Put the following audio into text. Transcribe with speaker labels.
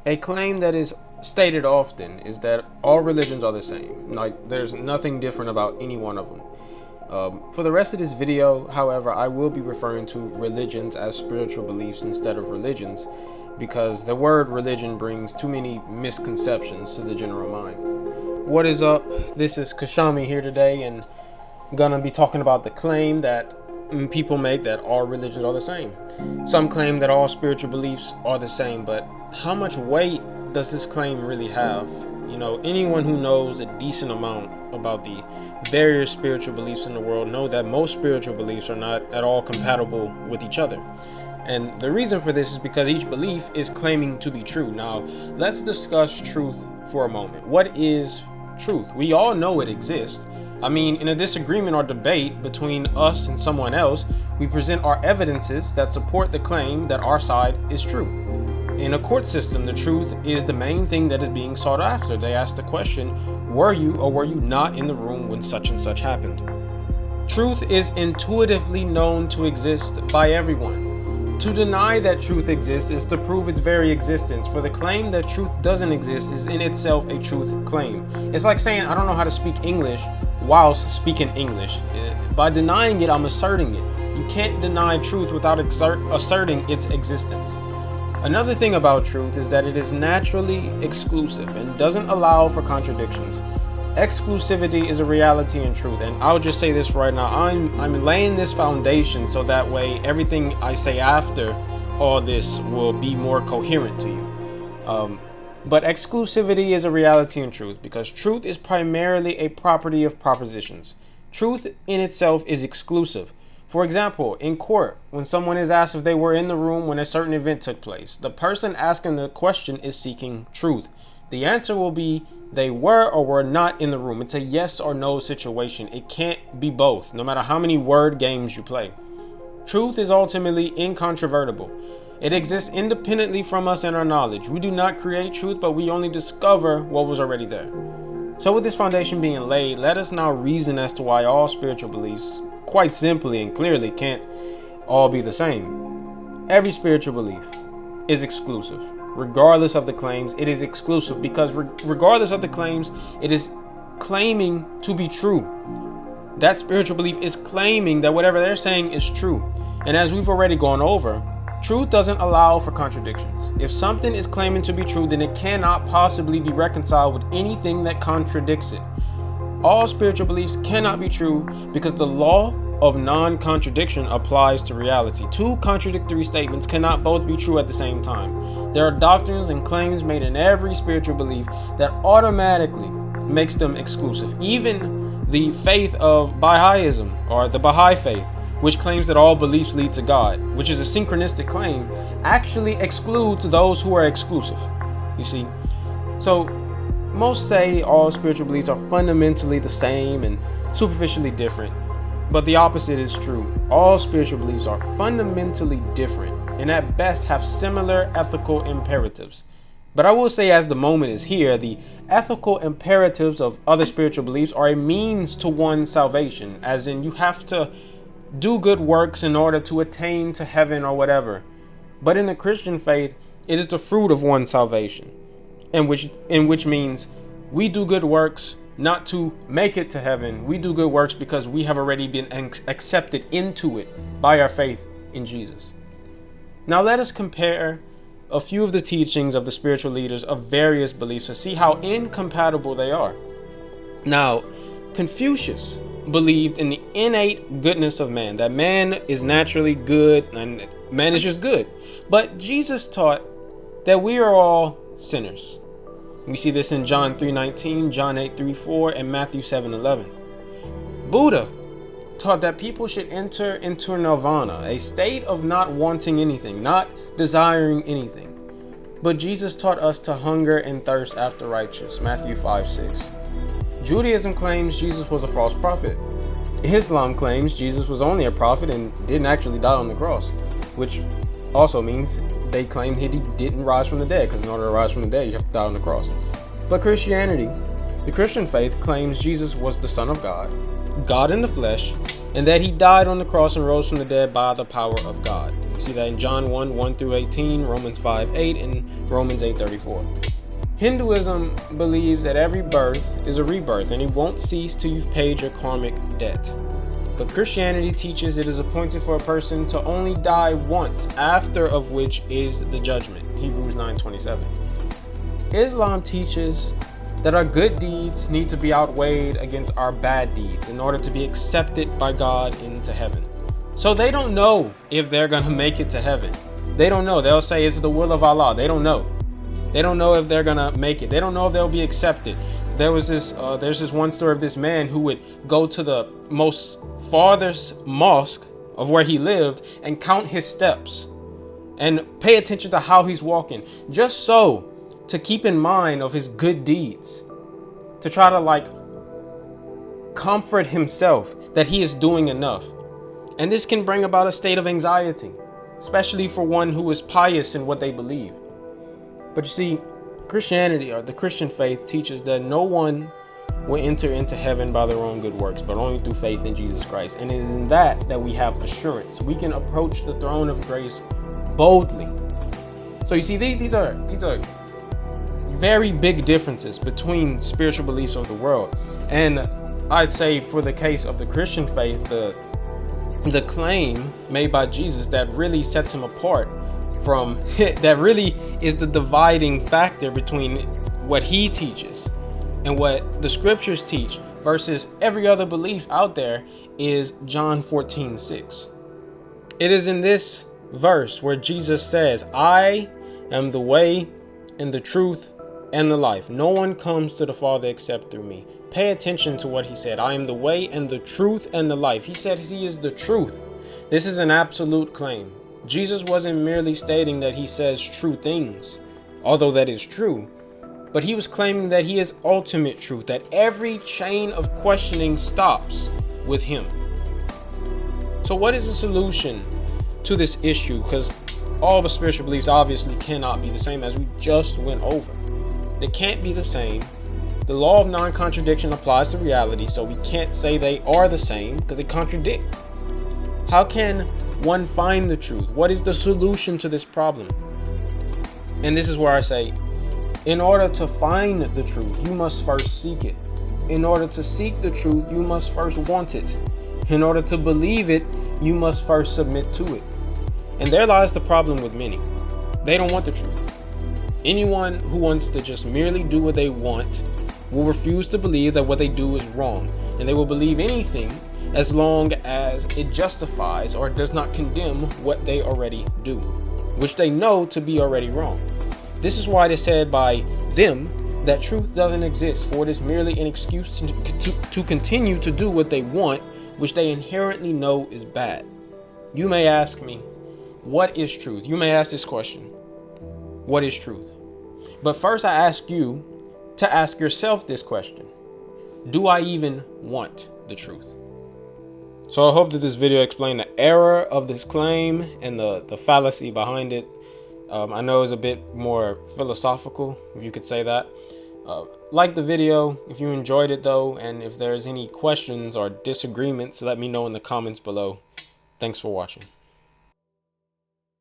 Speaker 1: A claim that is stated often is that all religions are the same. Like, there's nothing different about any one of them. For the rest of this video, however, I will be referring to religions as spiritual beliefs instead of religions, because the word religion brings too many misconceptions to the general mind. What is up? This is Kashami here today, and gonna be talking about the claim that people make that all religions are the same. Some claim that all spiritual beliefs are the same, but how much weight does this claim really have? You know, anyone who knows a decent amount about the various spiritual beliefs in the world know that most spiritual beliefs are not at all compatible with each other. And the reason for this is because each belief is claiming to be true. Now, let's discuss truth for a moment. What is truth? We all know it exists. I mean, in a disagreement or debate between us and someone else, we present our evidences that support the claim that our side is true. In a court system, the truth is the main thing that is being sought after. They ask the question, were you or were you not in the room when such and such happened? Truth is intuitively known to exist by everyone. To deny that truth exists is to prove its very existence, for the claim that truth doesn't exist is in itself a truth claim. It's like saying, I don't know how to speak English whilst speaking English. By denying it, I'm asserting it. You can't deny truth without asserting its existence. Another thing about truth is that it is naturally exclusive and doesn't allow for contradictions. Exclusivity is a reality in truth, and I'll just say this right now. I'm laying this foundation so that way everything I say after all this will be more coherent to you. But exclusivity is a reality in truth because truth is primarily a property of propositions. Truth in itself is exclusive. For example, in court, when someone is asked if they were in the room when a certain event took place, the person asking the question is seeking truth. The answer will be they were or were not in the room. It's a yes or no situation. It can't be both, no matter how many word games you play. Truth is ultimately incontrovertible. It exists independently from us and our knowledge. We do not create truth, but we only discover what was already there. So with this foundation being laid, let us now reason as to why all spiritual beliefs, quite simply and clearly, can't all be the same. Every spiritual belief is exclusive. Regardless of the claims, it is exclusive because regardless of the claims, it is claiming to be true. That spiritual belief is claiming that whatever they're saying is true. And as we've already gone over, truth doesn't allow for contradictions. If something is claiming to be true, then it cannot possibly be reconciled with anything that contradicts it. All spiritual beliefs cannot be true because the law of non-contradiction applies to reality. Two contradictory statements cannot both be true at the same time. There are doctrines and claims made in every spiritual belief that automatically makes them exclusive. Even the faith of Baha'ism, or the Baha'i faith, which claims that all beliefs lead to God, which is a synchronistic claim, actually excludes those who are exclusive. You see? So most say all spiritual beliefs are fundamentally the same and superficially different, but the opposite is true. All spiritual beliefs are fundamentally different and at best have similar ethical imperatives. But I will say, as the moment is here, the ethical imperatives of other spiritual beliefs are a means to one's salvation, as in you have to do good works in order to attain to heaven or whatever. But in the Christian faith, it is the fruit of one's salvation, in which means we do good works not to make it to heaven. We do good works because we have already been accepted into it by our faith in Jesus. Now let us compare a few of the teachings of the spiritual leaders of various beliefs to see how incompatible they are. Now, Confucius believed in the innate goodness of man, that man is naturally good and man is just good. But Jesus taught that we are all sinners. We see this in John 3:19, John 8:3-4, and Matthew 7:11. Buddha taught that people should enter into nirvana, a state of not wanting anything, not desiring anything. But Jesus taught us to hunger and thirst after righteousness, Matthew 5:6. Judaism claims Jesus was a false prophet. Islam claims Jesus was only a prophet and didn't actually die on the cross, which also means they claim he didn't rise from the dead, because in order to rise from the dead, you have to die on the cross. But Christianity, the Christian faith, claims Jesus was the Son of God, God in the flesh, and that he died on the cross and rose from the dead by the power of God. See that in John 1, 1 through 18, Romans 5, 8, and Romans 8, 34. Hinduism believes that every birth is a rebirth and it won't cease till you've paid your karmic debt. But Christianity teaches it is appointed for a person to only die once, after of which is the judgment. Hebrews 9:27. Islam teaches that our good deeds need to be outweighed against our bad deeds in order to be accepted by God into heaven. So they don't know if they're going to make it to heaven. They don't know. They'll say it's the will of Allah. They don't know. They don't know if they're going to make it. They don't know if they'll be accepted. There's this one story of this man who would go to the most farthest mosque of where he lived and count his steps and pay attention to how he's walking, just so to keep in mind of his good deeds, to try to comfort himself that he is doing enough. And this can bring about a state of anxiety, especially for one who is pious in what they believe. But you see, Christianity, or the Christian faith, teaches that no one will enter into heaven by their own good works, but only through faith in Jesus Christ. And it is in that we have assurance. We can approach the throne of grace boldly. So you see, these are very big differences between spiritual beliefs of the world. And I'd say for the case of the Christian faith, the claim made by Jesus that really sets him apart from that really is the dividing factor between what he teaches and what the scriptures teach versus every other belief out there is John 14:6. It is in this verse where Jesus says, "I am the way and the truth and the life. No one comes to the Father except through me." Pay attention to what he said. I am the way and the truth and the life. He said he is the truth. This is an absolute claim. Jesus wasn't merely stating that he says true things, although that is true, but he was claiming that he is ultimate truth, that every chain of questioning stops with him. So what is the solution to this issue? Because all the spiritual beliefs obviously cannot be the same, as we just went over. They can't be the same. The law of non-contradiction applies to reality, so we can't say they are the same because they contradict. How can one find the truth? What is the solution to this problem? And this is where I say, in order to find the truth, you must first seek it. In order to seek the truth, you must first want it. In order to believe it, you must first submit to it. And there lies the problem with many. They don't want the truth. Anyone who wants to just merely do what they want will refuse to believe that what they do is wrong, and they will believe anything as long as it justifies or does not condemn what they already do, which they know to be already wrong. This is why it is said by them that truth doesn't exist, for it is merely an excuse to continue to do what they want, which they inherently know is bad. You may ask me, what is truth? You may ask this question, what is truth? But first I ask you to ask yourself this question: do I even want the truth? So I hope that this video explained the error of this claim and the fallacy behind it. I know it's a bit more philosophical, if you could say that. Like the video if you enjoyed it though, and if there's any questions or disagreements, let me know in the comments below. Thanks for watching.